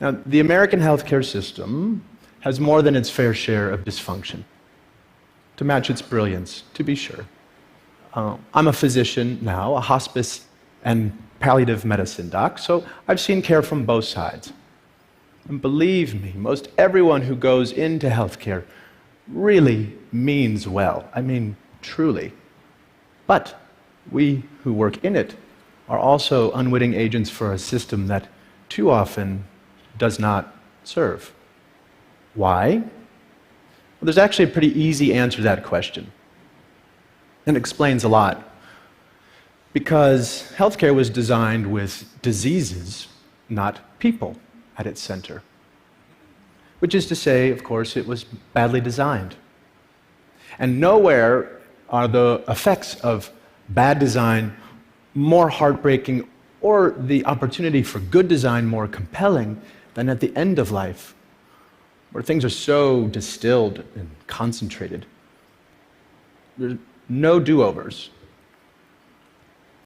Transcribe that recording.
Now, the American healthcare system has more than its fair share of dysfunction, to match its brilliance, to be sure. I'm a physician now, a hospice and palliative medicine doc, so I've seen care from both sides. And believe me, most everyone who goes into healthcare really means well. I mean, truly. But we who work in it are also unwitting agents for a system that too often does not serve. Why? Well, there's actually a pretty easy answer to that question. And it explains a lot. Because healthcare was designed with diseases, not people, at its center. Which is to say, of course, it was badly designed. And nowhere are the effects of bad design more heartbreaking or the opportunity for good design more compelling than at the end of life, where things are so distilled and concentrated. There's no do-overs.